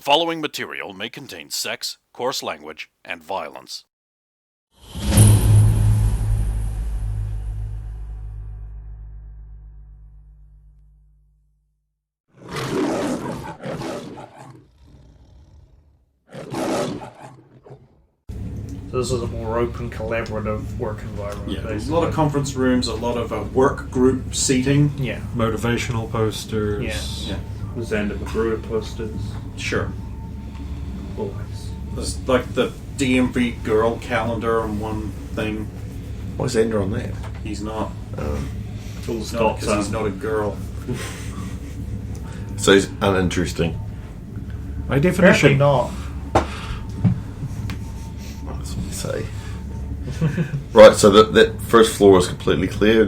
following material may contain sex, coarse language, and violence. So this is a more open, collaborative work environment. Yeah, there's a basically. lot of conference rooms, a lot of work group seating. Yeah. Motivational posters. Yeah, Xander Magruder posters. sure. Always. There's like the DMV girl calendar on one thing. Why is Ender on that? He's not. It's all Not stops because he's not a girl. So he's uninteresting. By Apparently definition, not. That's what they say. Right, so that first floor is completely clear.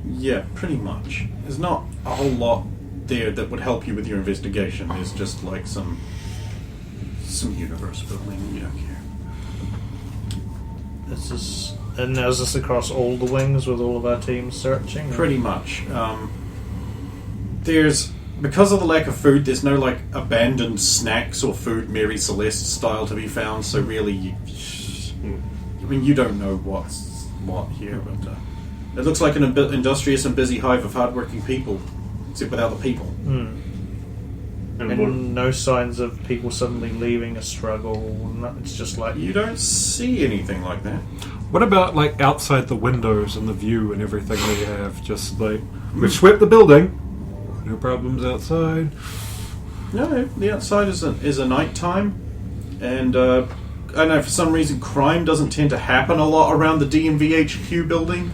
Yeah, pretty much. There's not a whole lot there that would help you with your investigation. There's just like some universe building. You don't care. Is this across all the wings with all of our teams searching? Pretty much. There's, because of the lack of food, there's no like abandoned snacks or food Mary Celeste style to be found. So really, you don't know what's what here, but it looks like an industrious and busy hive of hardworking people, except without the people. And no signs of people suddenly leaving a struggle. It's just like You don't see anything like that. what about like outside the windows and the view and everything we have? Just like we've swept the building, no problems outside. No, the outside is a nighttime, and I don't know, for some reason crime doesn't tend to happen a lot around the DMV HQ building.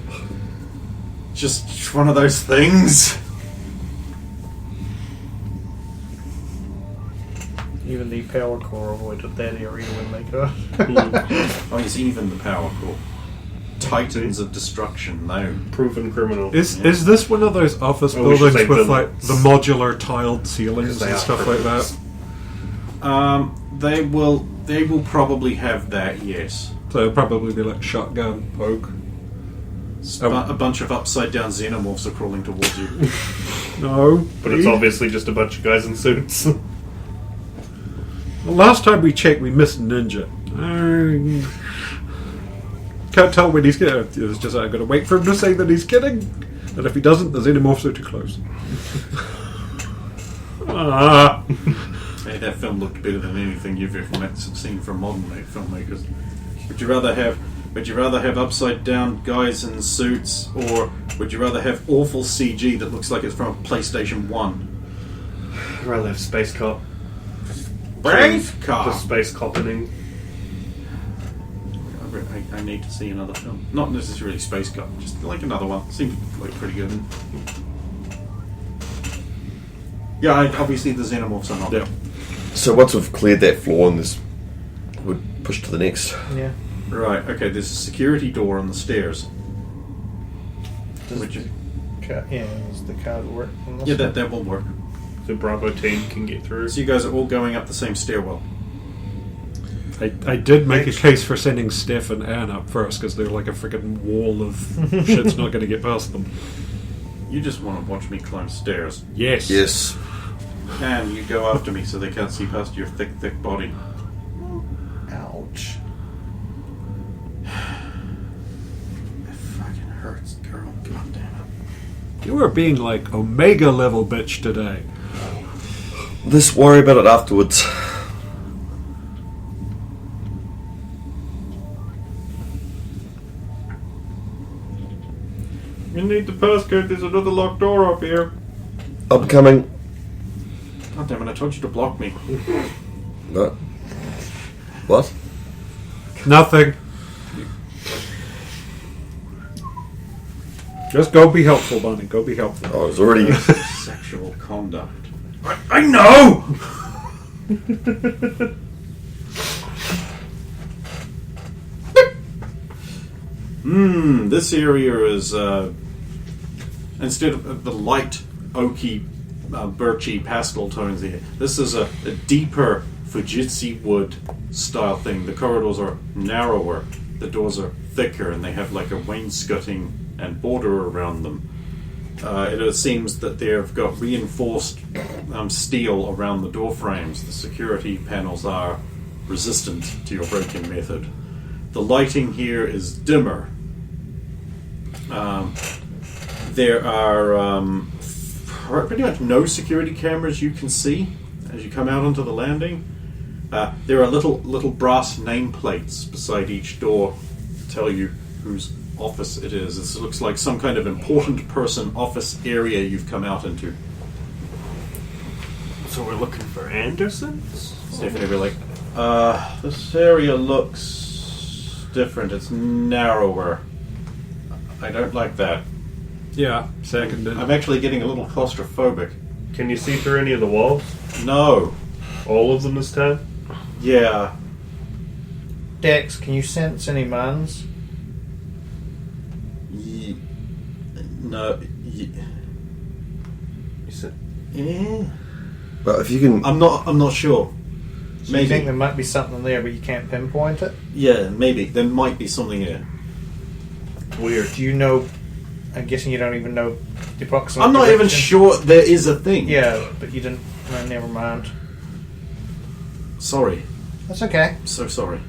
Just one of those things. even the power core avoided that area when they could. Oh, it's even the power core. Titans of destruction, no. Proven criminal. Is this one of those office Oh, we should buildings say with like villains. the modular tiled ceilings They and are stuff like criminals. that? They will probably have that, yes. So it'll probably be like shotgun poke. A bunch of upside down xenomorphs are crawling towards you. No, But it's obviously just a bunch of guys in suits. Well, last time we checked, we missed Ninja. Can't tell when he's kidding. It's just I've got to wait for him to say that he's kidding. And if he doesn't, the xenomorphs are too close. Hey, that film looked better than anything you've ever seen from modern day filmmakers. Would you rather have upside down guys in suits, or would you rather have awful CG that looks like it's from a PlayStation 1? I'd rather have Space Cop. Brave The Cop! Space Coppening. I need to see another film. Not necessarily Space Cop, just like another one. Seems like pretty good. Yeah, obviously the xenomorphs are not there. So once we've cleared that floor and this, we'd push to the next. Yeah. Right, okay, there's a security door on the stairs. Which is, Does the card work? on this yeah, one? that will work. So Bravo team can get through. So you guys are all going up the same stairwell. I did make a case for sending Steph and Anne up first because they're like a freaking wall of shit's not going to get past them. You just want to watch me climb stairs. Yes. Yes. And you go after me so they can't see past your thick body. Ouch. It fucking hurts, girl. God damn it. You were being like Omega level bitch today. Let's worry about it afterwards. You need the passcode. There's another locked door up here. I'm coming. God damn it, I told you to block me. No. What? Nothing. Just go be helpful, Bunny. Go be helpful. Oh, it's already... Sexual conduct. I know! This area is, instead of the light, oaky, birchy pastel tones here, this is a deeper Fujitsu wood style thing. The corridors are narrower, the doors are thicker, and they have like a wainscoting and border around them. It seems that they've got reinforced steel around the door frames. The security panels are resistant to your break-in method. The lighting here is dimmer. There are pretty much no security cameras you can see as you come out onto the landing. There are little brass nameplates beside each door to tell you whose office it is. This looks like some kind of important person office area you've come out into. So we're looking for Andersons? Stephanie will be like, this area looks different. It's narrower. I don't like that. Yeah, seconded. I'm actually getting a little claustrophobic. Can you see through any of the walls? No. All of them this time? Yeah. Dex, can you sense any mans? No. You said Yeah. Well, if you can, I'm not sure. So Maybe. you think there might be something there, but you can't pinpoint it? Yeah, maybe. There might be something there. weird. Do you know? I'm guessing you don't even know the approximate. I'm not even direction. sure there is a thing. Yeah, but you didn't. No, never mind. Sorry. That's okay. So sorry.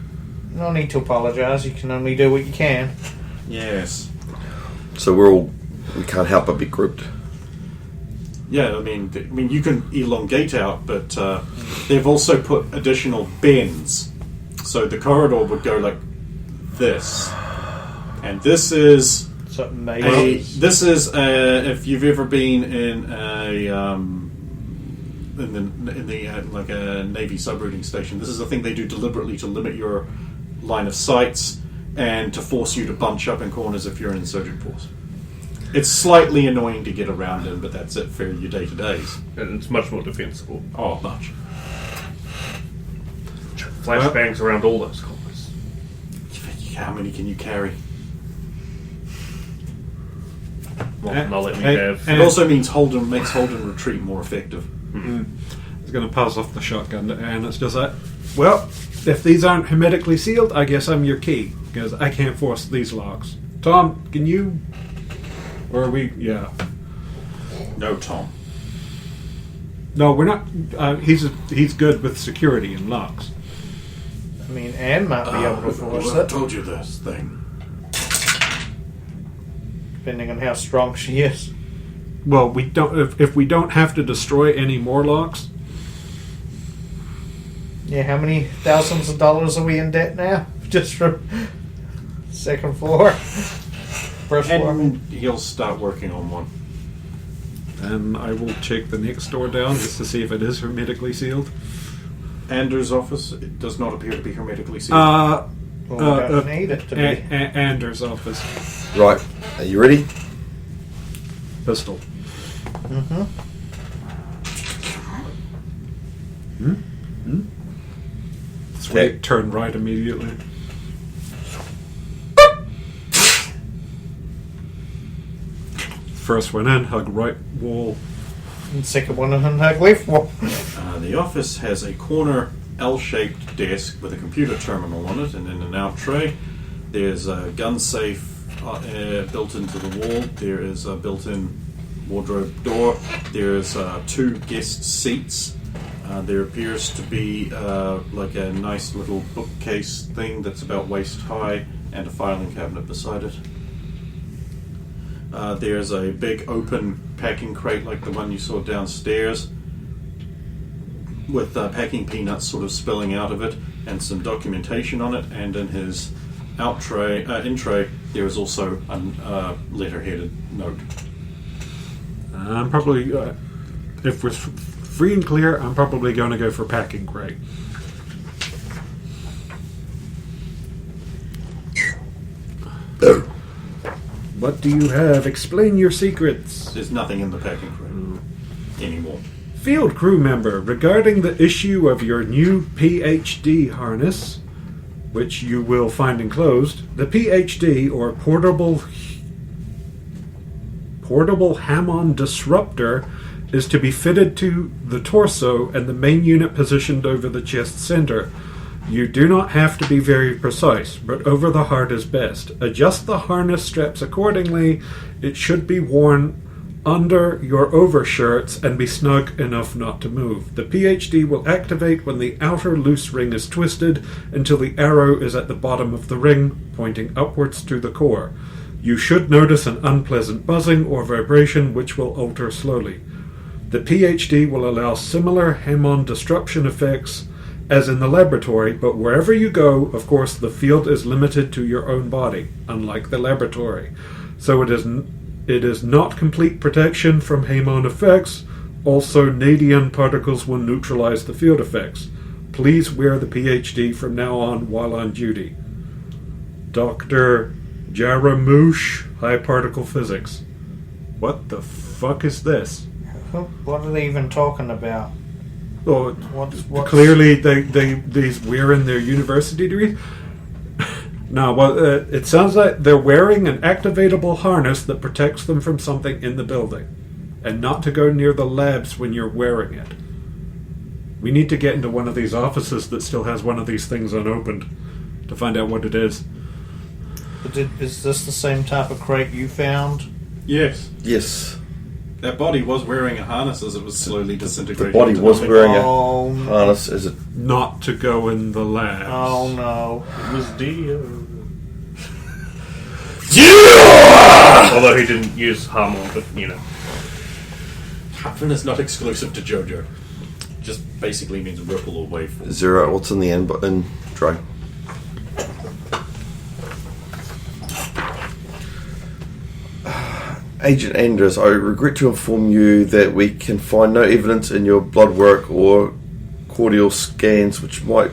No need to apologise. You can only do what you can. Yes. so we can't help but be grouped. Yeah, I mean, you can elongate out, but they've also put additional bends, so the corridor would go like this, and this is So maybe. if you've ever been in like a Navy subrouting station, this is a thing they do deliberately to limit your line of sights and to force you to bunch up in corners if you're an insurgent force. It's slightly annoying to get around in, but that's it for your day-to-days. And it's much more defensible. Oh, much. Flashbangs around all those corners. How many can you carry? Well, not let me Hey, have. It also means makes hold and retreat more effective. I was going to pass off the shotgun to Anne. It's just like, well, if these aren't hermetically sealed, I guess I'm your key, because I can't force these locks. Tom, can you... Or are we... Yeah. No, Tom. No, we're not... he's good with security and locks. I mean, Anne might be able to force I it, told you this thing. depending on how strong she is. Well, we don't... If we don't have to destroy any more locks... Yeah, how many thousands of dollars are we in debt now? Just from second floor? First floor, I mean. And he'll start working on one. And I will check the next door down just to see if it is hermetically sealed. Anders' office, it does not appear to be hermetically sealed. Well, we don't need it to be. Anders' office. Right, are you ready? Pistol. Mm-hmm. Sweet. Okay. Turn right immediately. First one in, hug right wall. And second one on her left wall. The office has a corner L-shaped desk with a computer terminal on it, and in an out tray, there's a gun safe built into the wall. There is a built-in wardrobe door. There's 2 guest seats. There appears to be like a nice little bookcase thing that's about waist high, and a filing cabinet beside it. There's a big open packing crate like the one you saw downstairs, with packing peanuts sort of spilling out of it, and some documentation on it. And in his in tray, there is also a letter-headed note. I'm probably, if we're free and clear, I'm probably going to go for packing crate. What do you have? Explain your secrets. There's nothing in the packing crate anymore. Field crew member, regarding the issue of your new PhD harness, which you will find enclosed, the PhD, or portable Hammond disruptor, is to be fitted to the torso and the main unit positioned over the chest center. You do not have to be very precise, but over the heart is best. Adjust the harness straps accordingly. It should be worn under your overshirts and be snug enough not to move. The PhD will activate when the outer loose ring is twisted until the arrow is at the bottom of the ring, pointing upwards to the core. You should notice an unpleasant buzzing or vibration which will alter slowly. The PhD will allow similar Hammond disruption effects as in the laboratory, but wherever you go, of course, the field is limited to your own body, unlike the laboratory. So it is not complete protection from Hammond effects. Also, Nadian particles will neutralize the field effects. Please wear the PhD from now on while on duty. Dr. Jaramouche, High Particle Physics. What the fuck is this? What are they even talking about? Oh, What's clearly these wearing their university degrees. No, well, it sounds like they're wearing an activatable harness that protects them from something in the building, and not to go near the labs when you're wearing it. We need to get into one of these offices that still has one of these things unopened to find out what it is. Is this the same type of crate you found? Yes. Yes. That body was wearing a harness as it was slowly The disintegrating. body into was nothing. wearing a Oh, harness as it. Not to go in the labs. oh no. It was Dio. Yeah! Although he didn't use Harmon, but you know. Happen is not exclusive to JoJo. Just basically means ripple or waveform. Zero. What's in the end? In Dre. Agent Anders, I regret to inform you that we can find no evidence in your blood work or cortical scans which might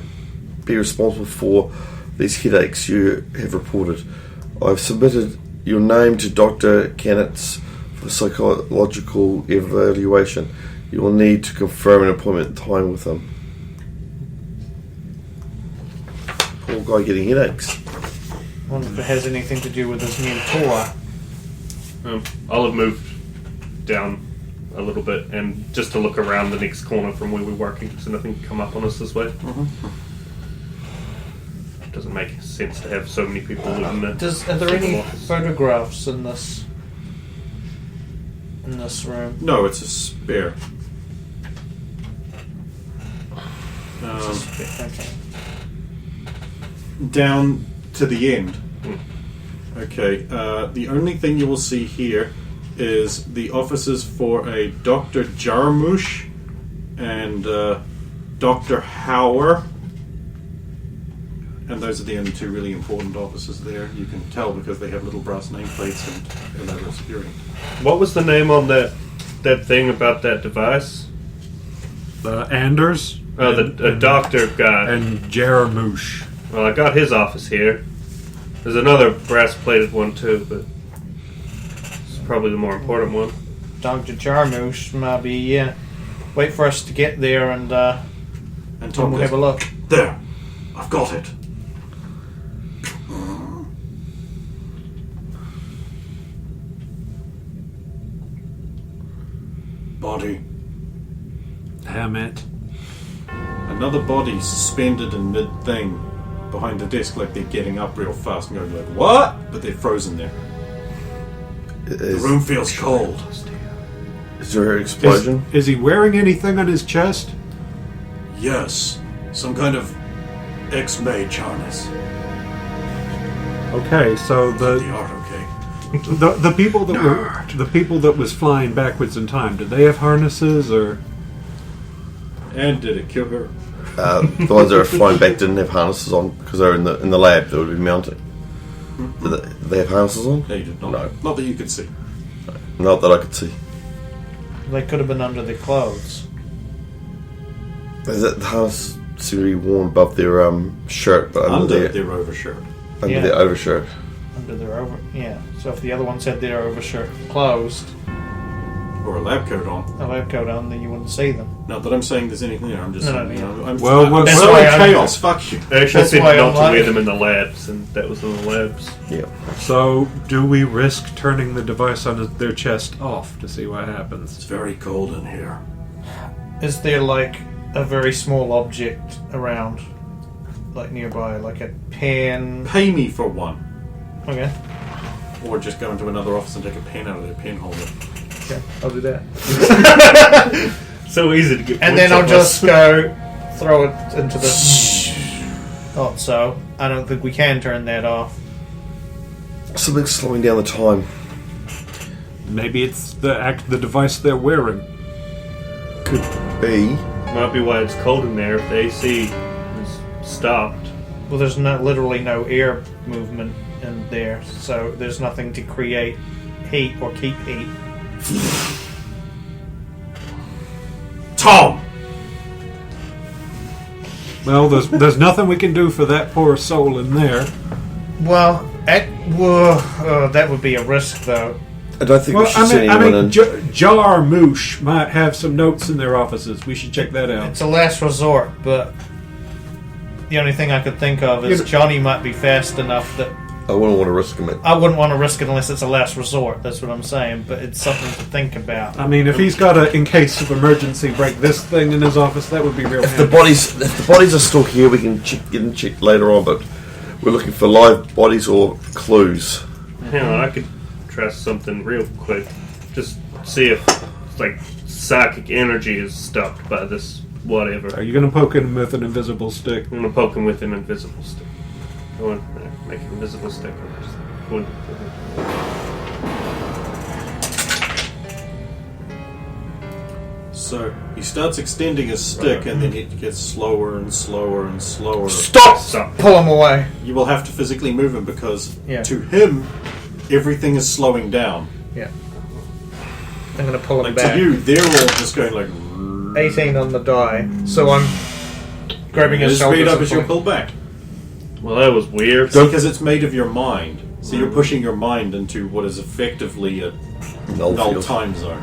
be responsible for these headaches you have reported. I've submitted your name to Dr. Kannitz for psychological evaluation. You will need to confirm an appointment time with him. Poor guy getting headaches. I wonder if it has anything to do with his new tour. I'll have moved down a little bit and just to look around the next corner from where we're working so nothing can come up on us this way. It doesn't make sense to have so many people in there. Are there any photographs in this room? No, it's a spare. Okay. Down to the end. Okay, the only thing you will see here is the offices for a Dr. Jarmusch and Dr. Hauer. And those are the only two really important offices there. You can tell because they have little brass nameplates and elaborate security. What was the name on that thing about that device? Anders? The doctor guy. And Jaramouche. Well, I got his office here. There's another brass-plated one too, but it's probably the more important one. Dr. Jarmusch, maybe, yeah. Wait for us to get there and Tom we'll have a look. There, I've got it. Body. Hammett. Another body suspended in mid-thing behind the desk like they're getting up real fast and going like, what? But they're frozen there. The room feels cold. Is there an explosion? Is he wearing anything on his chest? Yes, some kind of ex-mage harness. Okay, so The the art, okay. the people that were the people that was flying backwards in time, did they have harnesses or? And did it kill her? The ones that are flying back didn't have harnesses on because they were in the lab. They would be mounting. Did they have harnesses on? No, you did not. No. Not that you could see. Not that I could see. They could have been under their clothes. The harness seemed to be worn above their shirt, but Under their overshirt. under Yeah. their overshirt. Under their yeah. So if the other ones had their overshirt closed, Or a lab coat on. a lab coat on, then you wouldn't see them. Not that I'm saying there's anything there. I'm just No, saying, no, I'm Well, I'm well, that's sowing why I'm- chaos. Fuck you. They actually That's said why not I'm to like- wear them in the labs, and that was in the labs. Yeah. So do we risk turning the device on their chest off to see what happens? It's very cold in here. Is there like a very small object around, like nearby, like a pen? Pay me for one. Okay. Or just go into another office and take a pen out of their pen holder. Okay, I'll do that. So easy to get. And points then I'll off just us. go throw it into the. Oh, so I don't think we can turn that off. Something's slowing down the time. Maybe it's the device they're wearing. Could be. Might be why it's cold in there if the AC is stopped. Well, there's literally no air movement in there, so there's nothing to create heat or keep heat. Tom! Well, there's nothing we can do for that poor soul in there. Well, that would be a risk, though. I don't think we should send anyone in. Jar Moosh might have some notes in their offices. We should check that out. It's a last resort, but the only thing I could think of is Johnny might be fast enough that I wouldn't want to risk him. I wouldn't want to risk it unless it's a last resort. That's what I'm saying, but it's something to think about. I mean, if he's got to, in case of emergency, break this thing in his office, that would be real If the bodies are still here, we can get them checked later on. But we're looking for live bodies or clues. Hang on, I could try something real quick. Just see if like psychic energy is stopped by this whatever. Are you going to poke him with an invisible stick? I'm gonna poke him with an invisible stick. Go on, make an invisible stick. Go on. So he starts extending his stick, and then it gets slower and slower and slower. Stop. Pull him away. You will have to physically move him because Yeah. to him, everything is slowing down. Yeah. I'm going to pull him Like back. to you, they're all just going like. 18 on the die, so I'm grabbing his As shoulders. speed up and as you pulling- pull back. Well, that was weird. Because it's made of your mind. So you're pushing your mind into what is effectively a Null null field. time zone.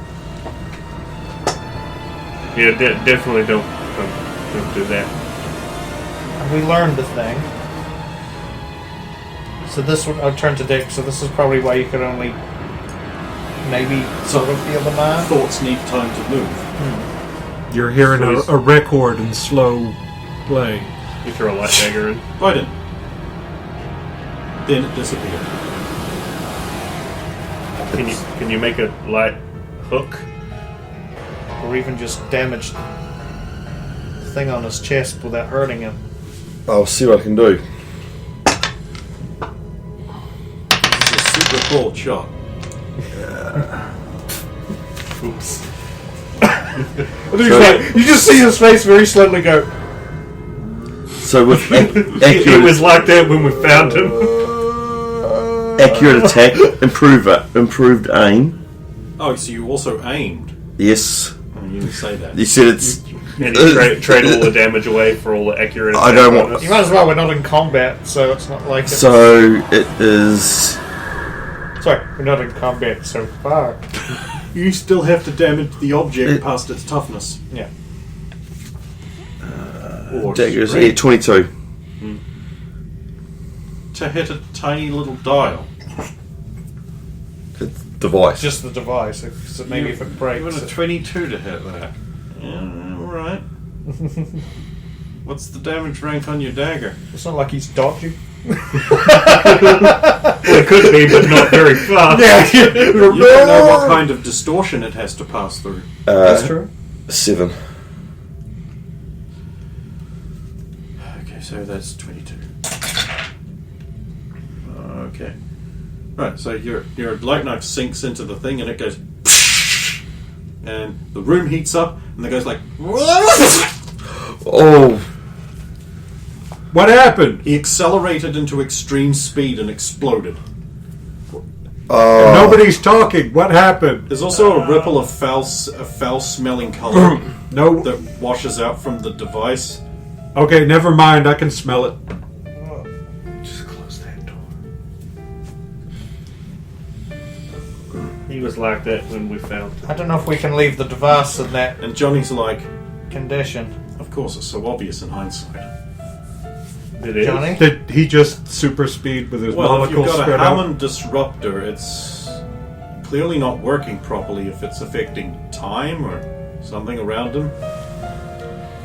Yeah, definitely don't do that. We learned the thing. So this would, I'll turn to Dick, so this is probably why you could only maybe sort of feel the mind. Thoughts need time to move. You're hearing a record in slow play. You throw a light dagger in. Right in. Then it disappeared. Can you make a light hook? Or even just damage the thing on his chest without hurting him. I'll see what I can do. This is a super cold shot. Oops. You just see his face very slowly go. So with It was like that when we found him. accurate attack, improved aim. Oh, so you also aimed. Yes, Oh, you didn't say that. you said it's. And you trade all the damage away for all the accurate I attack don't want- bonus. You might as well, we're not in combat, so it's not like it's... So it is. Sorry, we're not in combat so far. You still have to damage the object past its toughness. Yeah. Or Daggers, strength 22. to hit a tiny little dial. It's device. Just the device, so maybe if it breaks... You want a 22 to hit that. Yeah, alright. What's the damage rank on your dagger? It's not like he's dodgy. Well, it could be, but not very far. You don't know what kind of distortion it has to pass through. That's true. 7. Okay, so that's 22. Okay. Right, so your light knife sinks into the thing and it goes and the room heats up and the guy's like Oh, What happened? he accelerated into extreme speed and exploded. Nobody's talking. What happened? There's also a ripple of foul-smelling color No. that washes out from the device. Okay, never mind. I can smell it. Just close that door. He was like that when we found him. I don't know if we can leave the device in that And Johnny's like, condition. of course, it's so obvious in hindsight. It is. Johnny? Did he just super speed with his Well, if you've molecules got a spread out? Hammond disruptor, it's clearly not working properly if it's affecting time or something around him.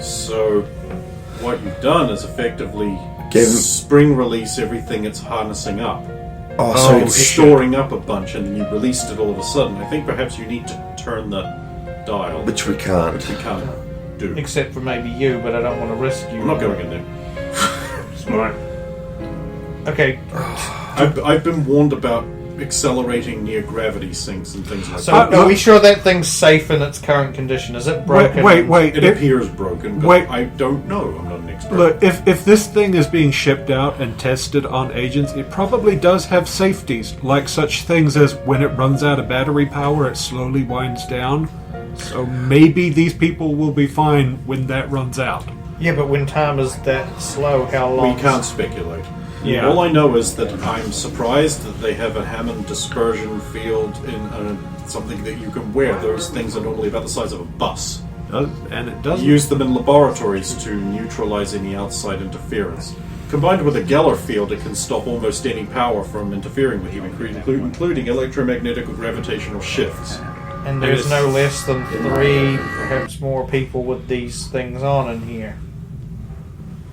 So, what you've done is effectively Give him- spring release everything it's harnessing up. Oh, so It's it's storing up a bunch and then you released it all of a sudden. I think perhaps you need to turn the dial, which we can't. which we can't do. Except for maybe you, but I don't want to risk you. I'm not going in there. Smart. Okay, I've been warned about accelerating near gravity sinks and things like so that. are we sure that thing's safe in its current condition? Is it broken? Wait. It appears broken, but wait. I don't know. I'm not an expert. Look, if this thing is being shipped out and tested on agents, it probably does have safeties, like such things as when it runs out of battery power, it slowly winds down. So maybe these people will be fine when that runs out. Yeah, but when time is that slow, how long? We can't speculate. Yeah. All I know is that I'm surprised that they have a Hammond dispersion field in something that you can wear. Those things are normally about the size of a bus. And it doesn't. Use them in laboratories to neutralize any outside interference. Combined with a Geller field, it can stop almost any power from interfering with you, including electromagnetic or gravitational shifts. And there's no less than 3, perhaps more people with these things on in here.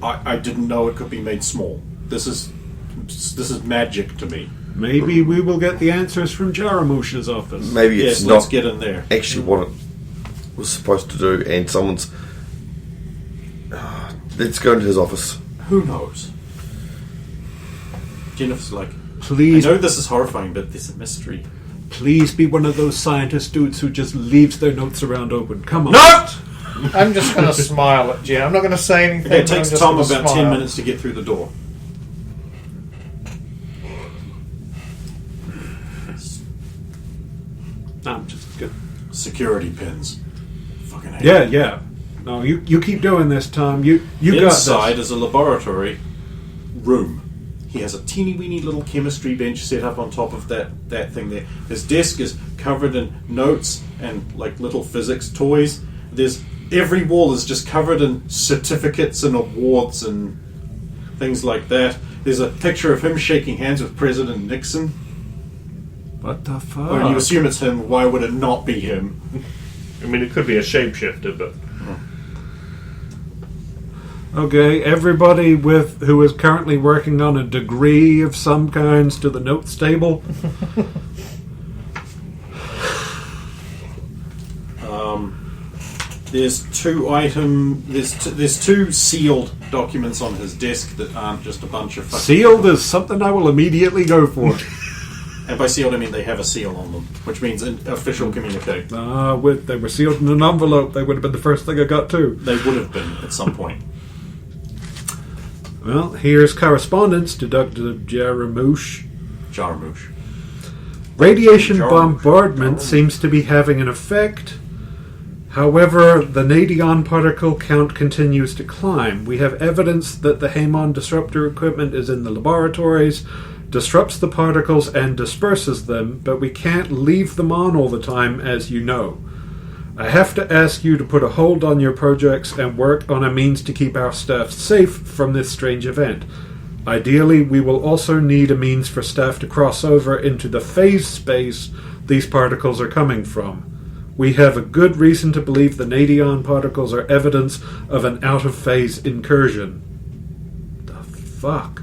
I didn't know it could be made small. This is magic to me. Maybe we will get the answers from Jaramush's office. Maybe it's Yes, let's not get in there. actually what it was supposed to do, and someone's. Let's go into his office. Who knows? Jennifer's like, Please, I know this is horrifying, but there's a mystery. please be one of those scientist dudes who just leaves their notes around open. Come on. No! I'm just going to smile at Jim. I'm not going to say anything. Okay, it but I'm takes just Tom gonna about 10 smile. minutes to get through the door. I'm just good. Security pins. Fucking hate it. Yeah. No, you keep doing this, Tom. You got Inside this. is a laboratory room. He has a teeny weeny little chemistry bench set up on top of that thing there. His desk is covered in notes and like little physics toys. Every wall is just covered in certificates and awards and things like that. There's a picture of him shaking hands with President Nixon. What the fuck? Well, you assume it's him. Why would it not be him? I mean, it could be a shapeshifter, but Okay, everybody who is currently working on a degree of some kinds to the notes table. There's two sealed documents on his desk that aren't just a bunch of fucking... Sealed is something I will immediately go for. And by sealed I mean they have a seal on them, which means an official communique. They were sealed in an envelope. They would have been the first thing I got too. They would have been at some point. Well, here's correspondence to Dr. Jaramush. Jarmusch. Radiation Jarmusch. bombardment seems to be having an effect. However, the Nadion particle count continues to climb. We have evidence that the Hamon disruptor equipment is in the laboratories, disrupts the particles and disperses them, but we can't leave them on all the time, as you know. I have to ask you to put a hold on your projects and work on a means to keep our staff safe from this strange event. Ideally, we will also need a means for staff to cross over into the phase space these particles are coming from. We have a good reason to believe the Nadion particles are evidence of an out-of-phase incursion. The fuck?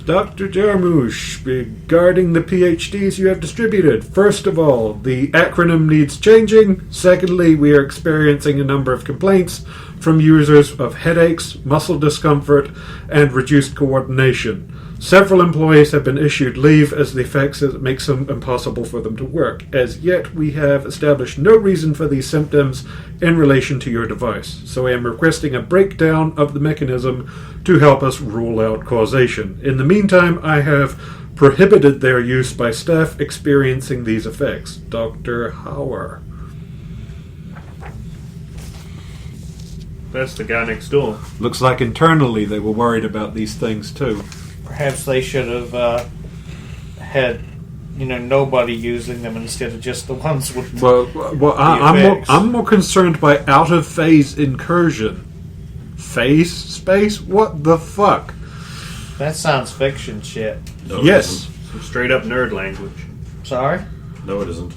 Dr. Jarmusch, regarding the PhDs you have distributed, first of all, the acronym needs changing. Secondly, we are experiencing a number of complaints from users of headaches, muscle discomfort, and reduced coordination. Several employees have been issued leave as the effects makes them impossible for them to work. As yet, we have established no reason for these symptoms in relation to your device, so I am requesting a breakdown of the mechanism to help us rule out causation. In the meantime, I have prohibited their use by staff experiencing these effects. Dr. Hauer. that's the guy next door. Looks like internally they were worried about these things too. Perhaps they should have had, nobody using them instead of just the ones with. I'm more concerned by out of phase incursion. Phase space? What the fuck? That's science fiction shit. No, Yes. Some straight up nerd language. Sorry? It isn't. No, it isn't.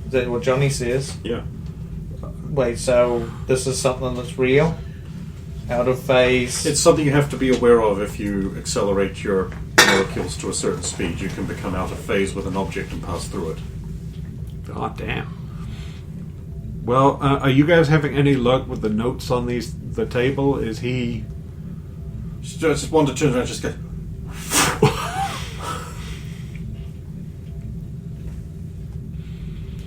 Is that what Johnny says? Yeah. Wait, so this is something that's real? out of phase. It's something you have to be aware of if you accelerate your molecules to a certain speed. You can become out of phase with an object and pass through it. Oh, damn. Well, are you guys having any luck with the notes on the table? Is he... Just one to turn around and just go...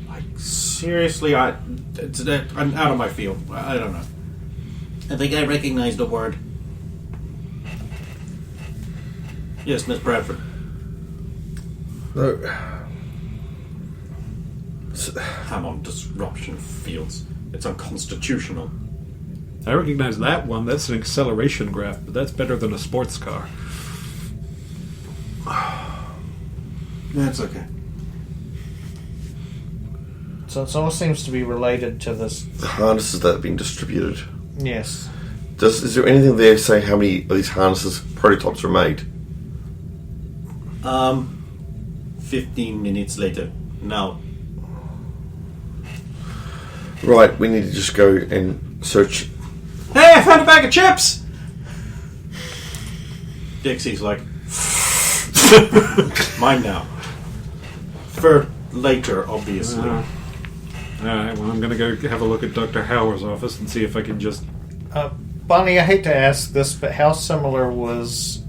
Like, seriously, I'm out of my field. I don't know. I think I recognize the word. Yes, Miss Bradford. No. I'm on disruption of fields. It's unconstitutional. I recognize that one. That's an acceleration graph, but that's better than a sports car. That's okay. So it all seems to be related to this. The harnesses that have been distributed. Yes. Is there anything there saying how many of these harnesses prototypes were made? 15 minutes later. Now. Right, we need to just go and search. Hey, I found a bag of chips! Dixie's like, mine now. For later, obviously. Alright, well, I'm going to go have a look at Dr. Hauer's office and see if I can just... Bonnie, I hate to ask this, but how similar was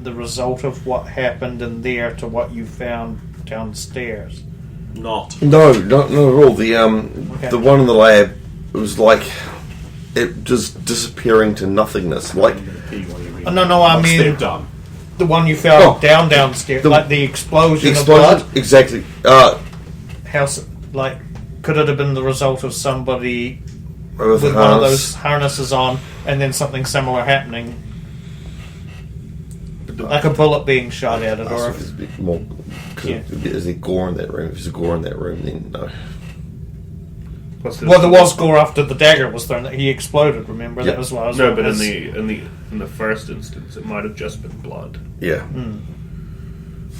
the result of what happened in there to what you found downstairs? Not. No, not at all. The one in the lab, it was like it just disappearing to nothingness. Like, No, I mean they've done. the one you found downstairs, like the explosion of blood. Exactly. Like, could it have been the result of somebody With one of those harnesses on, and then something similar happening, like a bullet being shot at it, or is there gore in that room? If there's a gore in that room, then no. well, there was gore after the dagger was thrown. That he exploded. Remember, that was what I was. No, but in the first instance, it might have just been blood. Yeah.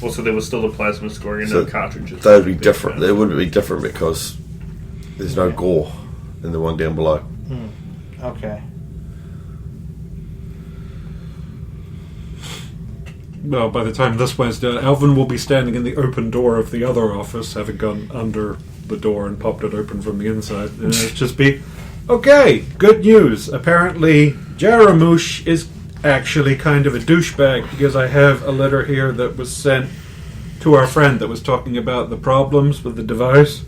Also, there was still the plasma scoring and So no cartridges. That would be different. It would be different because there's no gore in the one down below. Okay. Well, by the time this one's done, Alvin will be standing in the open door of the other office, having gone under the door and popped it open from the inside. And it'll just be, okay, good news. Apparently, Jaromouche is actually kind of a douchebag, because I have a letter here that was sent to our friend that was talking about the problems with the device.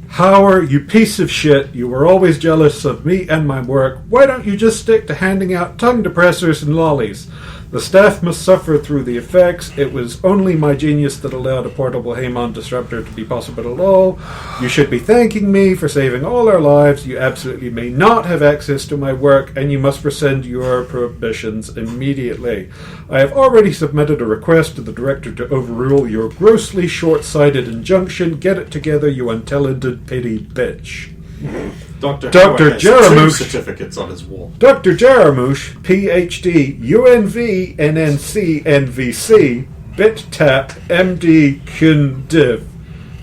Howard, you piece of shit, you were always jealous of me and my work. Why don't you just stick to handing out tongue depressors and lollies? The staff must suffer through the effects. It was only my genius that allowed a portable Haemon disruptor to be possible at all. You should be thanking me for saving all our lives. You absolutely may not have access to my work, and you must rescind your prohibitions immediately. I have already submitted a request to the director to overrule your grossly short-sighted injunction. Get it together, you untalented pity bitch. Dr. Jaromouche. 2 certificates on his wall. Dr. Jaromouche, PhD, UNV, NNC, NVC, BitTap, MD, KUNDiv.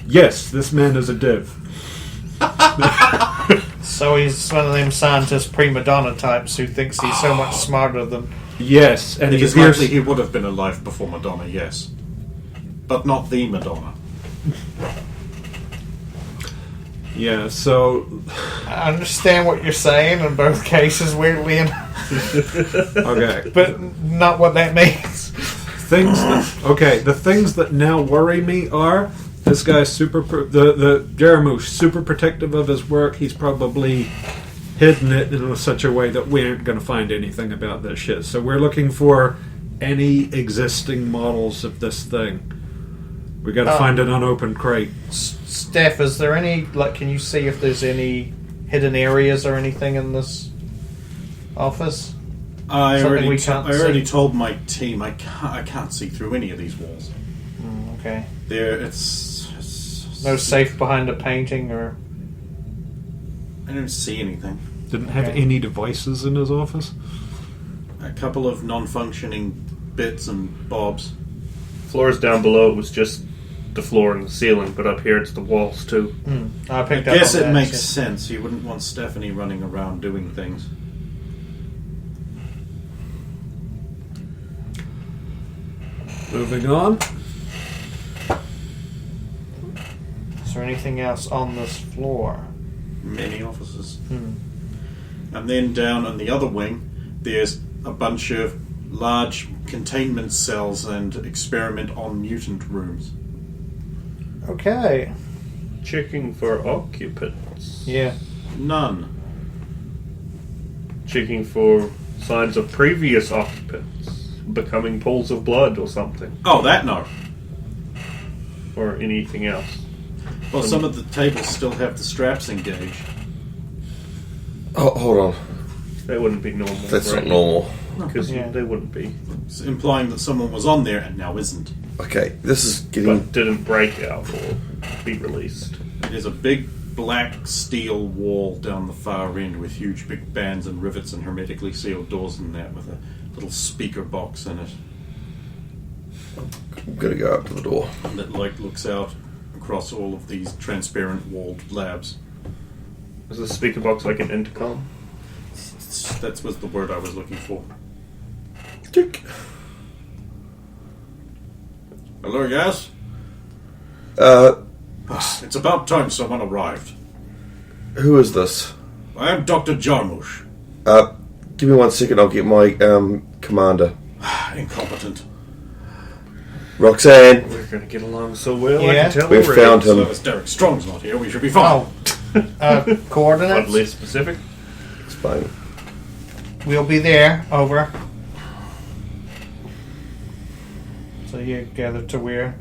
Yes, this man is a div. So he's one of them scientist prima donna types who thinks he's so much smarter than. Yes, and It he's is likely he would have been alive before Madonna, yes. But not the Madonna. Yeah, so... I understand what you're saying in both cases, weirdly enough. Okay. But not what that means. The things that now worry me are... This guy's the Jaromouche, super protective of his work. He's probably hidden it in such a way that we aren't going to find anything about this shit. So we're looking for any existing models of this thing. We got to find an unopened crate. Steph, is there any, can you see if there's any hidden areas or anything in this office? I already see? told my team I can't see through any of these walls. Okay. It's no safe behind a painting, or... I don't see anything. Didn't have any devices in his office? A couple of non-functioning bits and bobs. Floors down below, it was just the floor and the ceiling, but up here it's the walls too. I guess it makes sense. You wouldn't want Stephanie running around doing things. Moving on. Is there anything else on this floor? Many offices. And then down on the other wing, there's a bunch of large containment cells and experiment on mutant rooms. Okay. Checking for occupants. Yeah. None. Checking for signs of previous occupants becoming pools of blood or something. Oh, that no. Or anything else. Well, some of the tables still have the straps engaged. Oh, hold on. That wouldn't be normal. That's not normal. Because Yeah. they wouldn't be. It's implying that someone was on there and now isn't. Okay, this is getting. But didn't break out or be released. There's a big black steel wall down the far end with huge big bands and rivets and hermetically sealed doors in that with a little speaker box in it I'm gonna go up to the door. that looks out across all of these transparent walled labs. Is the speaker box like an intercom? That was the word I was looking for. Tick. Hello, yes? Uh, It's about time someone arrived. who is this? I am Dr. Jarmusch. Give me 1 second. I'll get my commander, Incompetent. Roxanne. We're going to get along so well, I Yeah. can tell We've already. found him. So as Derek Strong's not here, we should be fine. Oh. Coordinates? Oddly specific. Explain. We'll be there. Over. So you gather to where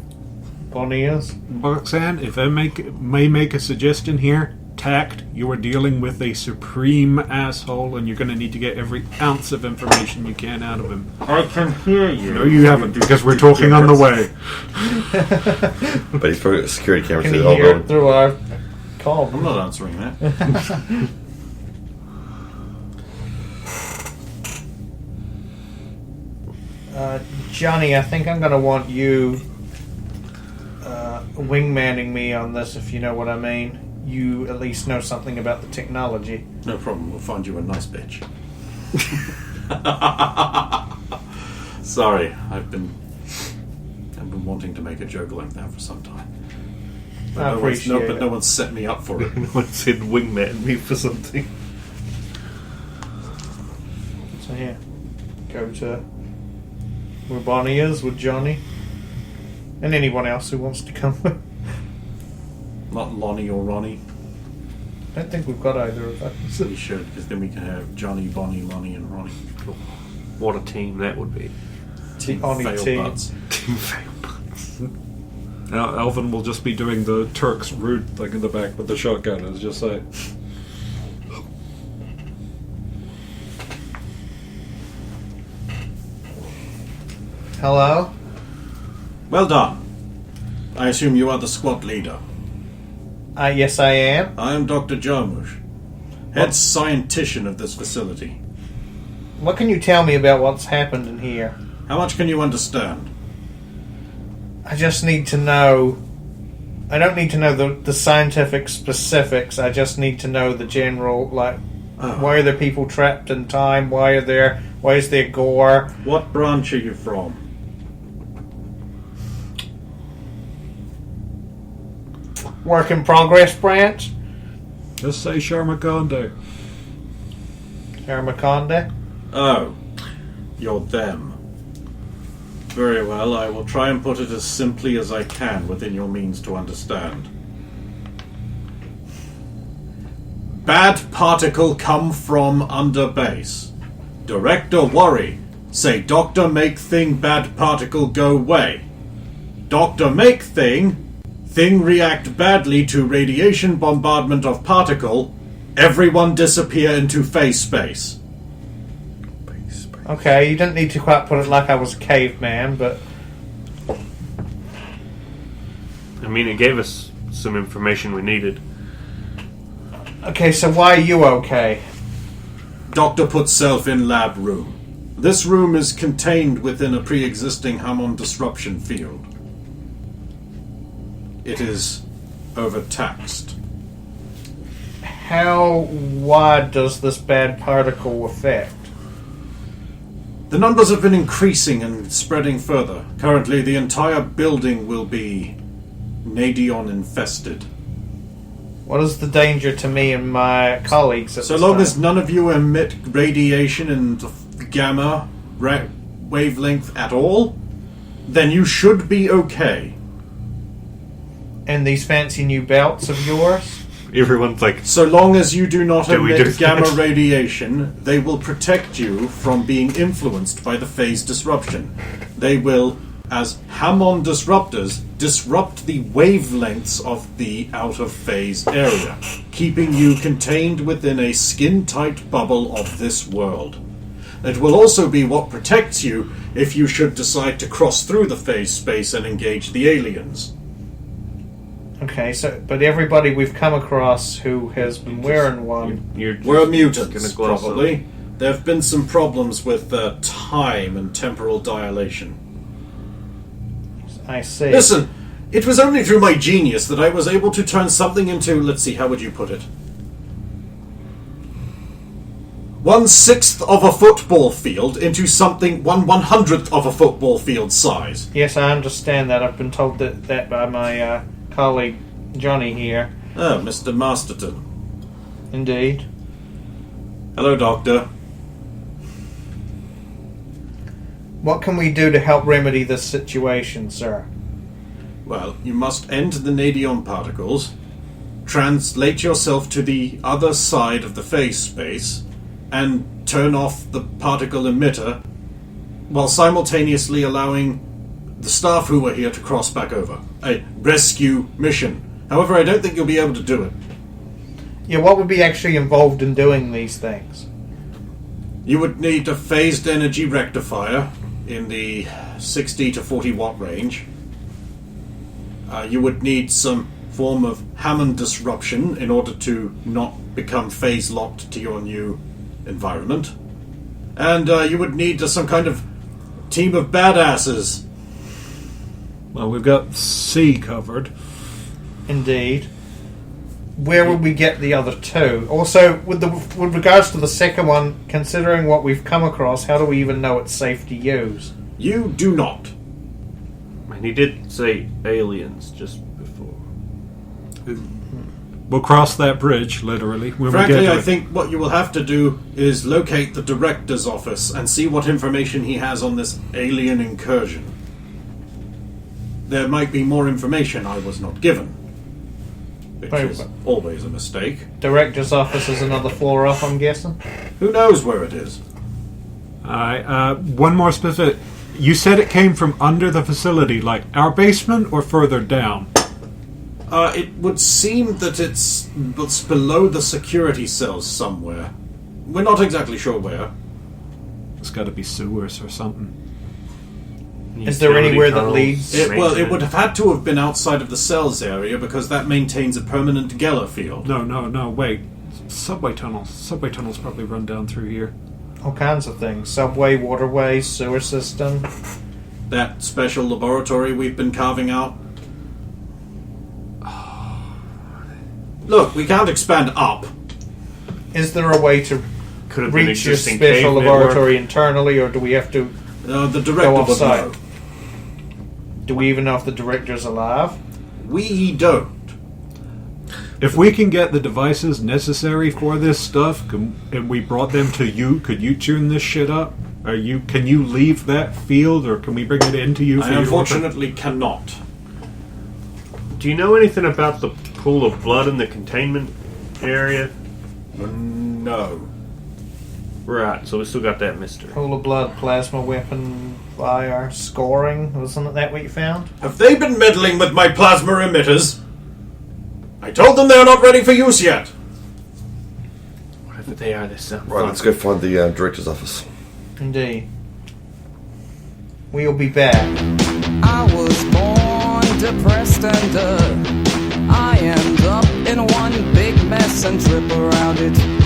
Bonnie is? Roxanne, if I may make a suggestion here, tact, you are dealing with a supreme asshole and you're going to need to get every ounce of information you can out of him. I can hear you. No, you haven't, because we're talking on the way. But he's probably got a security camera. Can So you hold hear on. it through our call? I'm not answering that. Johnny, I think I'm going to want you wingmanning me on this, if you know what I mean. You at least know something about the technology. No problem, we'll find you a nice bitch. Sorry, I've been wanting to make a joke like that for some time. But I no one's- appreciate but it. no one's set me up for it. No one said wingman me for something. So yeah, go to where Bonnie is with Johnny. And anyone else who wants to come with. Not Lonnie or Ronnie. I don't think we've got either of those. We should, because then we can have Johnny, Bonnie, Lonnie, and Ronnie. What a team that would be. Team Bonnie fail team. butts. Team fail. Now, Alvin will just be doing the Turk's rude thing in the back with the shotgun. It's just like, Hello? Well done. I assume you are the squad leader. Yes, I am. I am Dr. Jarmusch, head scientician of this facility. What can you tell me about what's happened in here? How much can you understand? I just need to know. I don't need to know the scientific specifics. I just need to know the general, like, why are there people trapped in time? Why is there gore? What branch are you from? Work in progress branch? just say Sharmakonde. Armaconda? Oh, you're them. Very well, I will try and put it as simply as I can within your means to understand. Bad particle come from under base. Director worry. Say doctor make thing bad particle go away. Doctor make thing react badly to radiation bombardment of particle. Everyone disappear into phase space. Okay, you didn't need to quite put it like I was a caveman, but I mean, it gave us some information we needed. okay. So why are you okay? Doctor puts self in lab room. This room is contained within a pre-existing Hammond disruption field. It is overtaxed. How wide does this bad particle affect? The numbers have been increasing and spreading further. Currently, the entire building will be Nadion infested. What is the danger to me and my colleagues at So this long time? as none of you emit radiation in the gamma wavelength at all, then you should be okay. And these fancy new belts of yours? Everyone's like, So long as you do not Do we do emit gamma that? radiation, they will protect you from being influenced by the phase disruption. They will, as Hamon disruptors, disrupt the wavelengths of the out-of-phase area, keeping you contained within a skin-tight bubble of this world. It will also be what protects you if you should decide to cross through the phase space and engage the aliens. Okay, so but everybody we've come across who has been wearing one, you're just We're gonna mutants, gloss probably. There have been some problems with time and temporal dilation. I see. Listen, it was only through my genius that I was able to turn something into, let's see, how would you put it? 1/6 of a football field into something 1/100th of a football field size. Yes, I understand that. I've been told that by my colleague Johnny here. Oh, Mr. Masterton. Indeed. Hello, Doctor. What can we do to help remedy this situation, sir? Well, you must enter the Nadion particles, translate yourself to the other side of the phase space, and turn off the particle emitter, while simultaneously allowing the staff who were here to cross back over. A rescue mission. However, I don't think you'll be able to do it. Yeah, what would be actually involved in doing these things? You would need a phased energy rectifier in the 60 to 40 watt range. You would need some form of Hammond disruption in order to not become phase locked to your new environment. And you would need some kind of team of badasses. Well, we've got C covered. Indeed. Where would we get the other two? Also, with regards to the second one, considering what we've come across, how do we even know it's safe to use? You do not. And he did say aliens just before. We'll cross that bridge, literally, when we Frankly, get to I it. think what you will have to do is locate the director's office and see what information he has on this alien incursion. There might be more information I was not given, which Very is well. always a mistake. Director's office is another floor up, I'm guessing? Who knows where it is? One more specific. You said it came from under the facility, like our basement or further down? It would seem that it's below the security cells somewhere. We're not exactly sure where. It's got to be sewers or something. Is there Utility anywhere that tunnels, leads- It maintenance. would have had to have been outside of the cells area because that maintains a permanent Geller field. No, wait. Subway tunnels. Subway tunnels probably run down through here. All kinds of things. Subway, waterways, sewer system. That special laboratory we've been carving out. Look, we can't expand up. Is there a way to Could have been reach your existing special cave laboratory internally, or do we have to... The director Go would off-site. know. Do we even know if the director's alive? We don't. If we can get the devices necessary for this stuff, and we brought them to you, could you tune this shit up? Can you leave that field, or can we bring it into you? For I your unfortunately cannot. Do you know anything about the pool of blood in the containment area? No. Right, so we still got that mystery. Pool of blood, plasma weapon, fire, scoring. Wasn't that what you found? Have they been meddling with my plasma emitters? I told them they're not ready for use yet. Whatever they are, there's something. Right, let's go find the director's office. Indeed. We'll be back. I was born depressed and I end up in one big mess and trip around it.